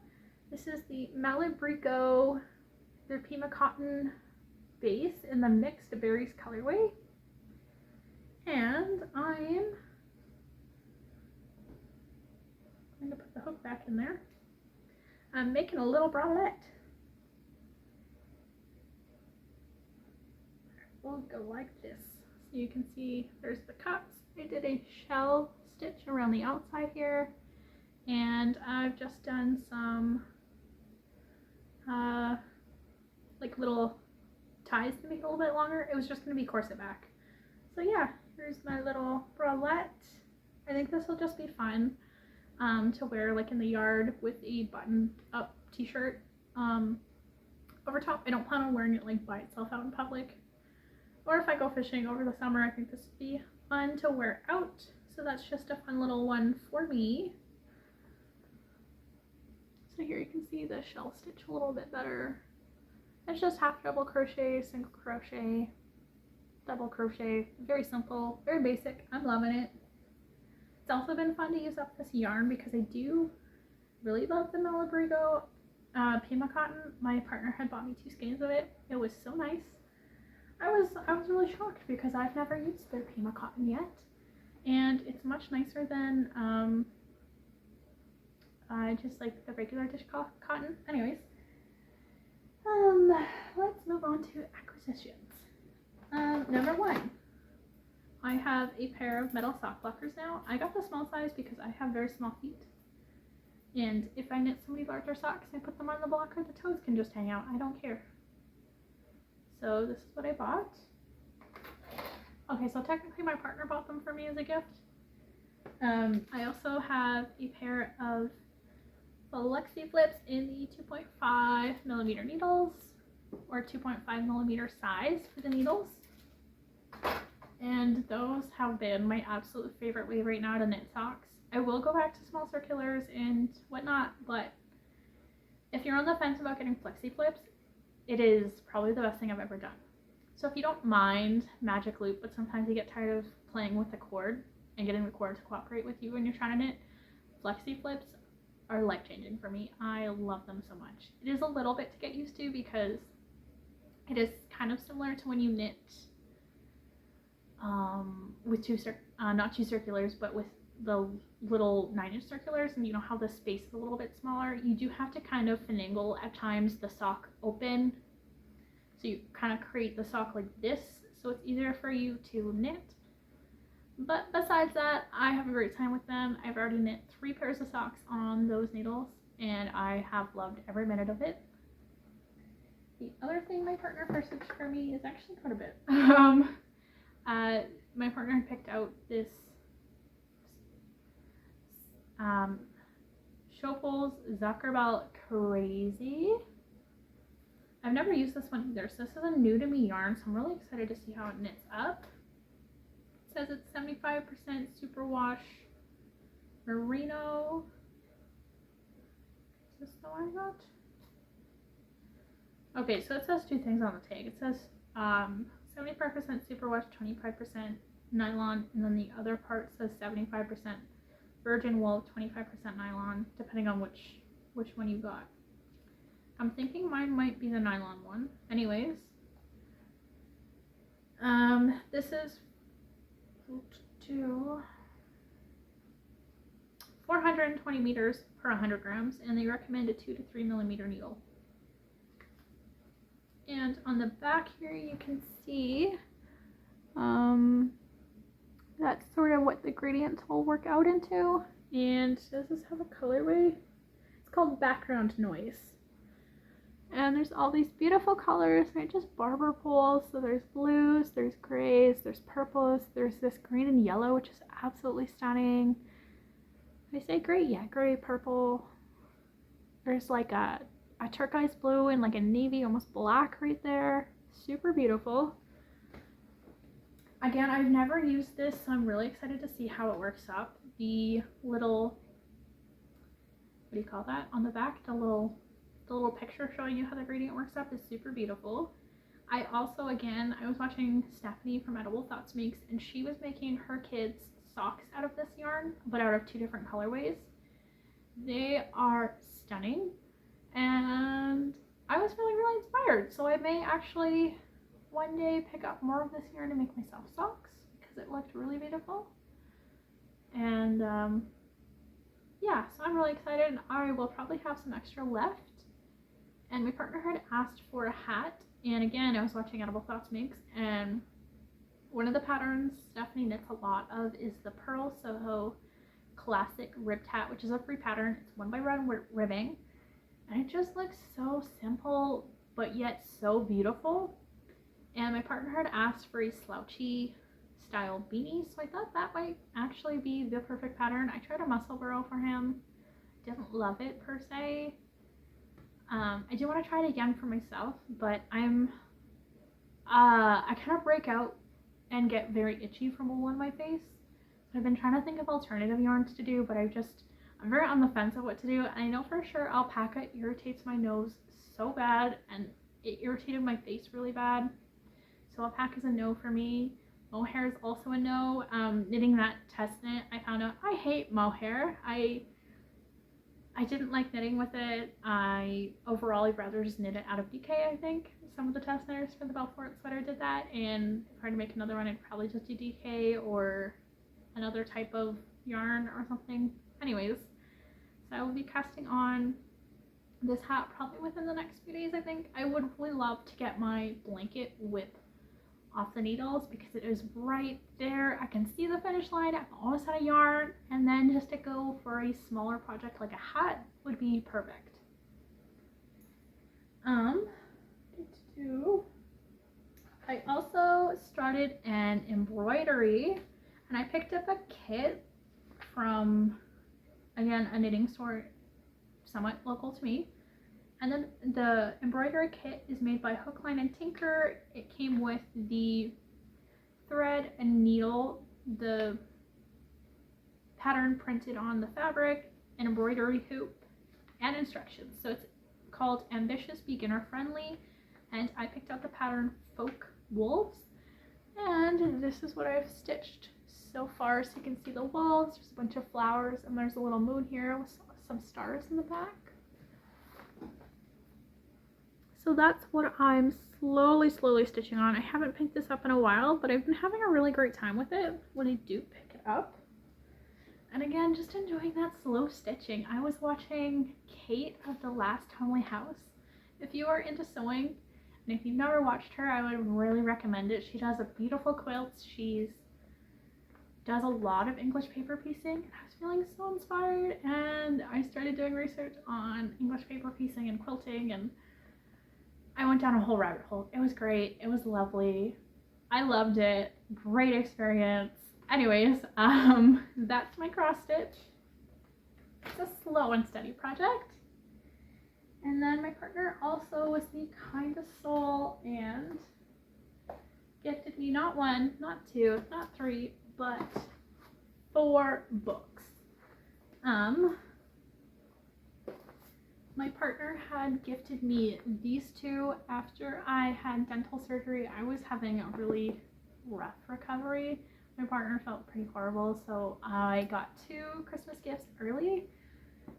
This is the Malabrigo, their Pima Cotton base in the mixed berries colorway. And I'm going to put the hook back in there. I'm making a little bralette. We'll go like this. So you can see there's the cups. I did a shell stitch around the outside here, and I've just done some like little ties to make it a little bit longer. It was just going to be corset back. So yeah, here's my little bralette. I think this will just be fun to wear like in the yard with a buttoned up t-shirt over top. I don't plan on wearing it like by itself out in public, or if I go fishing over the summer. I think this would be fun to wear out. So that's just a fun little one for me. So here you can see the shell stitch a little bit better. It's just half double crochet, single crochet, double crochet. Very simple, very basic. I'm loving it. It's also been fun to use up this yarn because I do really love the Malabrigo Pima Cotton. My partner had bought me 2 skeins of it. It was so nice. I was really shocked because I've never used their Pima Cotton yet, and it's much nicer than just like the regular dishcloth-cotton. Anyways, let's move on to acquisitions. Number 1, I have a pair of metal sock blockers now. I got the small size because I have very small feet, and if I knit somebody larger socks, I put them on the blocker, the toes can just hang out. I don't care. So this is what I bought. Okay, so technically my partner bought them for me as a gift. I also have a pair of flexi flips in the 2.5mm needles, or 2.5mm size for the needles. And those have been my absolute favorite way right now to knit socks. I will go back to small circulars and whatnot, but if you're on the fence about getting flexi flips, it is probably the best thing I've ever done. So if you don't mind magic loop, but sometimes you get tired of playing with the cord and getting the cord to cooperate with you when you're trying to knit, flexi flips are life-changing for me. I love them so much. It is a little bit to get used to because it is kind of similar to when you knit with not 2 circulars, but with the little 9-inch circulars, and you know how the space is a little bit smaller. You do have to kind of finagle at times the sock open, so you kind of create the sock like this, so it's easier for you to knit. But besides that, I have a great time with them. I've already knit 3 pairs of socks on those needles, and I have loved every minute of it. The other thing my partner purchased for me is actually quite a bit. My partner picked out this Schoppels Zuckerbell Crazy. I've never used this one either, so this is a new to me yarn, so I'm really excited to see how it knits up. It says it's 75% superwash merino. Is this the one I got? Okay, so it says two things on the tag. It says 75% superwash, 25% nylon, and then the other part says 75% virgin wool, 25% nylon, depending on which one you got. I'm thinking mine might be the nylon one. Anyways, this is 420 meters per 100 grams, and they recommend a 2 to 3 millimeter needle. And on the back here, you can see that's sort of what the gradients will work out into. And does this have a colorway? It's called Background Noise. And there's all these beautiful colors, right? Just barber poles. So there's blues, there's grays, there's purples, there's this green and yellow, which is absolutely stunning. Did I say gray? Yeah, gray, purple. There's like a turquoise blue and like a navy, almost black right there. Super beautiful. Again, I've never used this, so I'm really excited to see how it works up. The little, what do you call that? On the back, the little picture showing you how the gradient works up is super beautiful. I also, again, I was watching Stephanie from Edible Thoughts Makes, and she was making her kids socks out of this yarn, but out of two different colorways. They are stunning, and I was feeling really inspired, so I may actually one day pick up more of this yarn and make myself socks because it looked really beautiful. And yeah, so I'm really excited. I will probably have some extra left. And my partner had asked for a hat, and again, I was watching Edible Thoughts Makes, and one of the patterns Stephanie knits a lot of is the Pearl Soho Classic Ribbed Hat, which is a free pattern. It's 1x1 ribbing, and it just looks so simple but yet so beautiful. And my partner had asked for a slouchy style beanie, so I thought that might actually be the perfect pattern. I tried a muscle burrow for him, didn't love it per se. I do want to try it again for myself, but I kind of break out and get very itchy from wool on my face. So I've been trying to think of alternative yarns to do, but I'm very on the fence of what to do. And I know for sure alpaca irritates my nose so bad, and it irritated my face really bad. So alpaca is a no for me. Mohair is also a no. Knitting that test knit, I found out I hate mohair. I didn't like knitting with it. Overall, I'd rather just knit it out of DK, I think. Some of the test knitters for the Belfort sweater did that, and if I were to make another one, I'd probably just do DK or another type of yarn or something. Anyways, so I will be casting on this hat probably within the next few days, I think. I would really love to get my blanket whip off the needles because it is right there. I can see the finish line. I'm almost out of yarn, and then just to go for a smaller project like a hat would be perfect. I also started an embroidery, and I picked up a kit from, again, a knitting store somewhat local to me. And then the embroidery kit is made by Hook, Line, and Tinker. It came with the thread and needle, the pattern printed on the fabric, an embroidery hoop, and instructions. So it's called Ambitious Beginner Friendly, and I picked out the pattern Folk Wolves. And this is what I've stitched so far. So you can see the wolves, there's a bunch of flowers, and there's a little moon here with some stars in the back. So that's what I'm slowly stitching on. I haven't picked this up in a while, but I've been having a really great time with it when I do pick it up. And again, just enjoying that slow stitching. I was watching Kate of The Last Homely House. If you are into sewing, and if you've never watched her, I would really recommend it. She does a beautiful quilts. She's does a lot of English paper piecing. I was feeling so inspired, and I started doing research on English paper piecing and quilting, and I went down a whole rabbit hole. It was great. It was lovely. I loved it. Great experience. Anyways, that's my cross stitch. It's a slow and steady project. And then my partner also was the kindest soul and gifted me not 1, not 2, not 3, but 4 books. My partner had gifted me these 2 after I had dental surgery. I was having a really rough recovery. My partner felt pretty horrible, so I got 2 Christmas gifts early,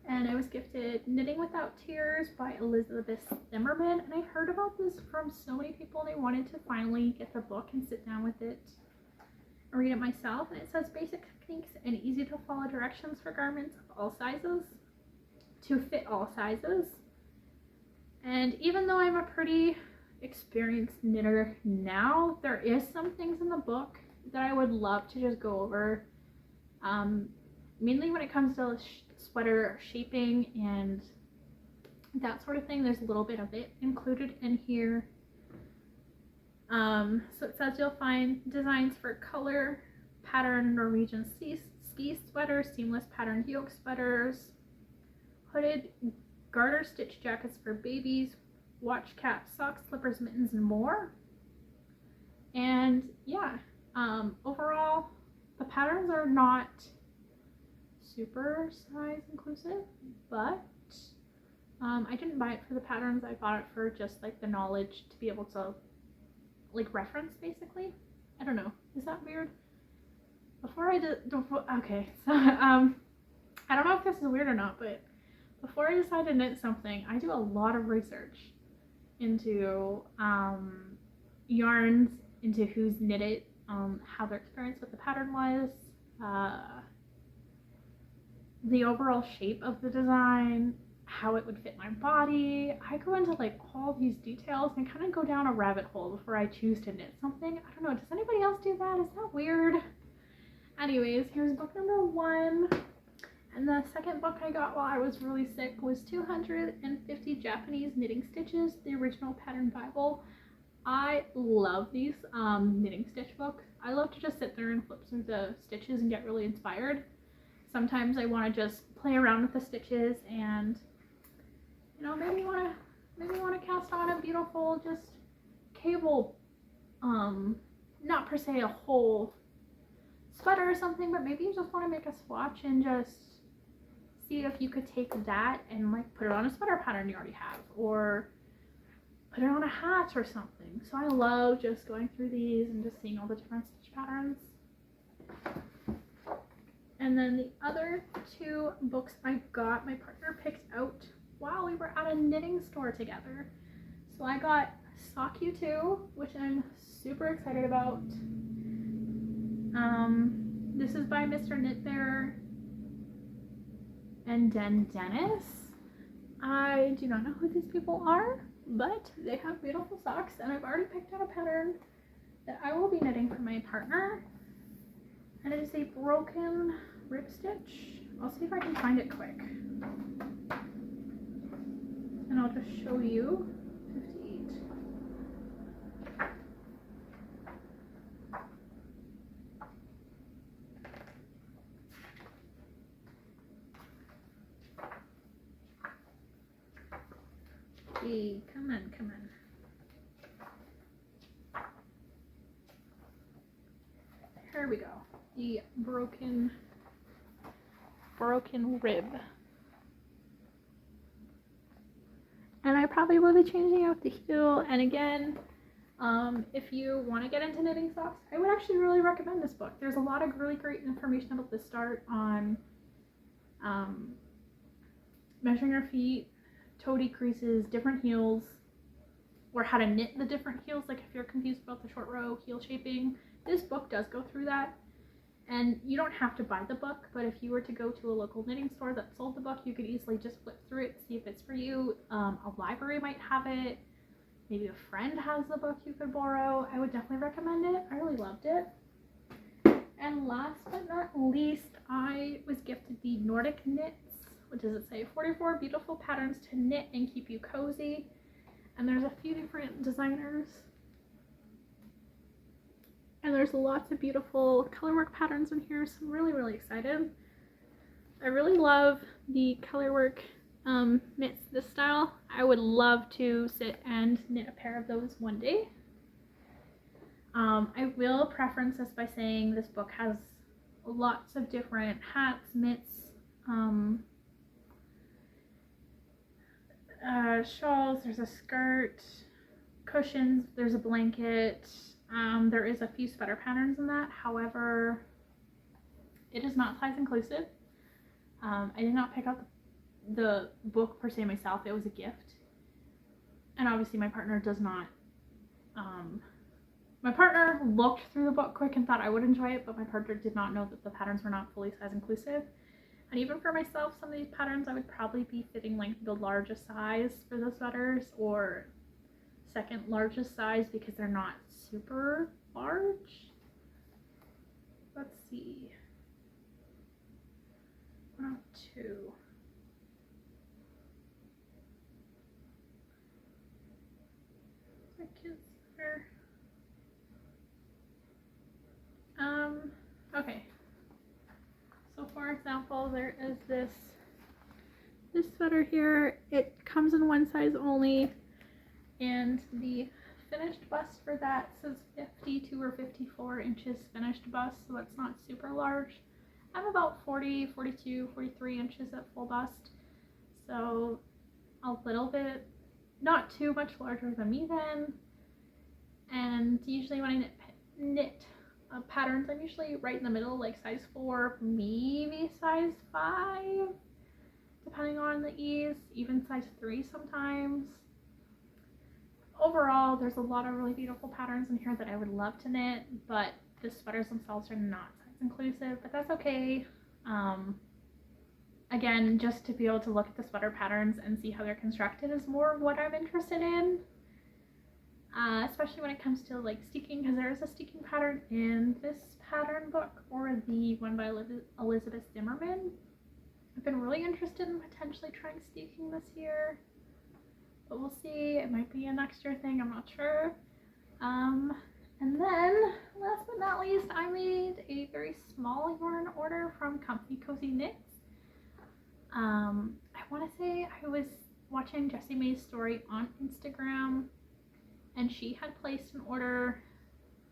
and I was gifted Knitting Without Tears by Elizabeth Zimmerman, and I heard about this from so many people, and I wanted to finally get the book and sit down with it and read it myself. And it says basic techniques and easy to follow directions for garments of all sizes to fit all sizes. And even though I'm a pretty experienced knitter now, there is some things in the book that I would love to just go over, mainly when it comes to sweater shaping and that sort of thing. There's a little bit of it included in here. So it says you'll find designs for color, pattern Norwegian ski sweaters, seamless patterned yoke sweaters, hooded garter stitch jackets for babies, watch caps, socks, slippers, mittens, and more. And yeah, overall, the patterns are not super size inclusive, but I didn't buy it for the patterns. I bought it for just like the knowledge to be able to like reference, basically. I don't know, is that weird? Okay, so I don't know if this is weird or not, but before I decide to knit something, I do a lot of research into yarns, into who's knit it, how their experience with the pattern was, the overall shape of the design, how it would fit my body. I go into like all these details and kind of go down a rabbit hole before I choose to knit something. I don't know, does anybody else do that? Is that weird? Anyways, here's book number 1. And the second book I got while I was really sick was 250 Japanese Knitting Stitches, the original pattern Bible. I love these knitting stitch books. I love to just sit there and flip through the stitches and get really inspired. Sometimes I want to just play around with the stitches and, you know, maybe want to cast on a beautiful just cable, not per se a whole sweater or something, but maybe you just want to make a swatch and just see if you could take that and like put it on a sweater pattern you already have, or put it on a hat or something. So I love just going through these and just seeing all the different stitch patterns. And then the other 2 books I got, my partner picked out while we were at a knitting store together. So I got Sock You 2, which I'm super excited about. This is by Mr. Knitbear and Dennis. I do not know who these people are, but they have beautiful socks, and I've already picked out a pattern that I will be knitting for my partner. And it is a broken rib stitch. I'll see if I can find it quick. And I'll just show you. 58. Hey, come on, come on. Here we go. The broken rib. And I probably will be changing out the heel. And again, if you want to get into knitting socks, I would actually really recommend this book. There's a lot of really great information about the start on measuring your feet, toe decreases, different heels, or how to knit the different heels. Like if you're confused about the short row heel shaping, this book does go through that. And you don't have to buy the book, but if you were to go to a local knitting store that sold the book, you could easily just flip through it, see if it's for you. A library might have it. Maybe a friend has the book you could borrow. I would definitely recommend it. I really loved it. And last but not least, I was gifted the Nordic Knits, which does it say 44 beautiful patterns to knit and keep you cozy. And there's a few different designers. And there's lots of beautiful colorwork patterns in here, so I'm really, really excited. I really love the colorwork knits this style. I would love to sit and knit a pair of those one day. I will preference this by saying this book has lots of different hats, mitts, shawls, there's a skirt, cushions, there's a blanket, there is a few sweater patterns in that. However, it is not size inclusive. I did not pick up the book per se myself, it was a gift. And obviously my partner does not, my partner looked through the book quick and thought I would enjoy it, but my partner did not know that the patterns were not fully size inclusive. And even for myself, some of these patterns I would probably be fitting like the largest size for the sweaters or second largest size because they're not super large. Let's see. 102. My kids are okay. So for example, there is this sweater here. It comes in one size only, and the finished bust for that says 52 or 54 inches finished bust, so that's not super large. I'm about 40, 42, 43 inches at full bust, so a little bit, not too much larger than me then. And usually when I knit patterns, I'm usually right in the middle, like size 4, maybe size 5, depending on the ease, even size 3 sometimes. Overall, there's a lot of really beautiful patterns in here that I would love to knit, but the sweaters themselves are not size inclusive, but that's okay. Again, just to be able to look at the sweater patterns and see how they're constructed is more of what I'm interested in. Especially when it comes to like steeking, because there is a steeking pattern in this pattern book, or the one by Elizabeth Zimmerman. I've been really interested in potentially trying steeking this year, but we'll see. It might be a next year thing, I'm not sure. And then last but not least, I made a very small yarn order from Comfy Cozy Knits. I want to say I was watching Jessie Mae's story on Instagram, and she had placed an order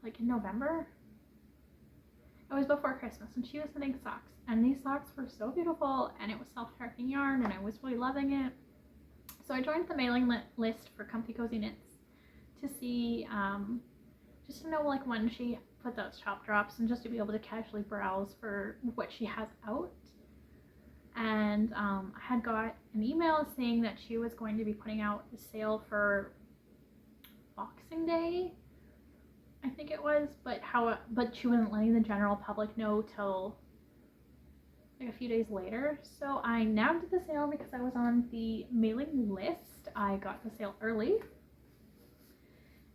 like in November. It was before Christmas, and she was knitting socks, and these socks were so beautiful, and it was self-tarking yarn, and I was really loving it. So I joined the mailing list for Comfy Cozy Knits to see, just to know like when she puts out shop drops, and just to be able to casually browse for what she has out. And I had got an email saying that she was going to be putting out a sale for Boxing Day, I think it was, but she wasn't letting the general public know till like a few days later. So I nabbed the sale because I was on the mailing list. I got the sale early,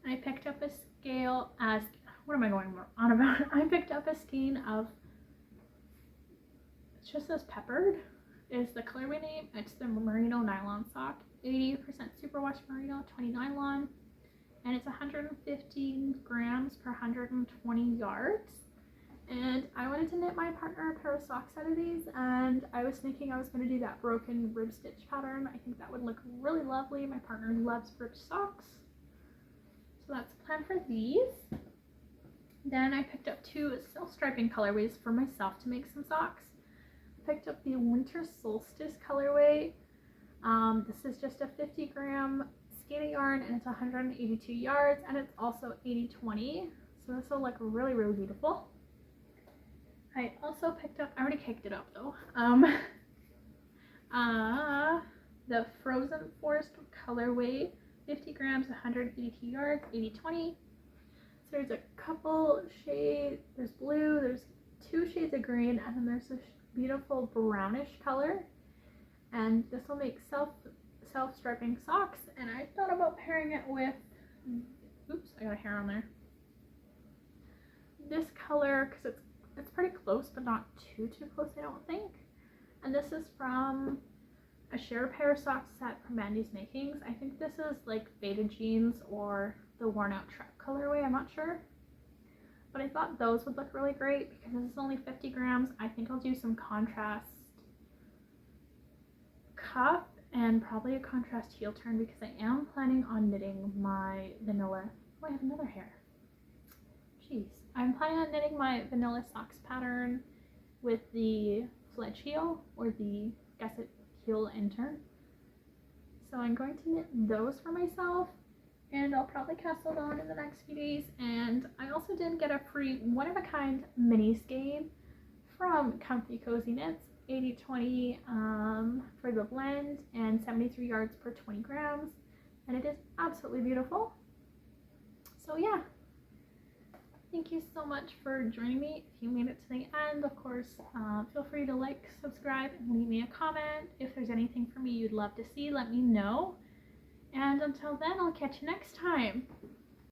and I picked up a scale as what am I going on about? I picked up a skein of, it just says Peppered is the colorway name. It's the merino nylon sock, 80% superwash merino, 20 nylon. And it's 115 grams per 120 yards. And I wanted to knit my partner a pair of socks out of these, and I was thinking I was going to do that broken rib stitch pattern. I think that would look really lovely. My partner loves rib socks, so that's the plan for these. Then I picked up 2 self-striping colorways for myself to make some socks. I picked up the Winter Solstice colorway. This is just a 50 gram skein yarn, and it's 182 yards, and it's also 80/20, so this will look really, really beautiful. I also picked up, I already caked it up though, the Frozen Forest colorway, 50 grams, 182 yards, 80/20. So there's a couple shades, there's blue, there's 2 shades of green, and then there's this beautiful brownish color, and this will make self-striping socks. And I thought about pairing it with, oops, I got a hair on there, this color, because It's pretty close, but not too close, I don't think. And this is from a Share a Pair of Socks set from Mandy's Makings. I think this is like faded jeans or the worn out truck colorway, I'm not sure. But I thought those would look really great because this is only 50 grams. I think I'll do some contrast cuff and probably a contrast heel turn because I am planning on knitting my vanilla. Oh, I have another hair. Jeez. I'm planning on knitting my vanilla socks pattern with the fledge heel or the gusset heel and turn. So I'm going to knit those for myself, and I'll probably cast those on in the next few days. And I also did get a free one-of-a-kind mini skein from Comfy Cozy Knits, 80/20 for the blend and 73 yards per 20 grams, and it is absolutely beautiful. So yeah, thank you so much for joining me. If you made it to the end, of course, feel free to like, subscribe, and leave me a comment. If there's anything for me you'd love to see, let me know. And until then, I'll catch you next time.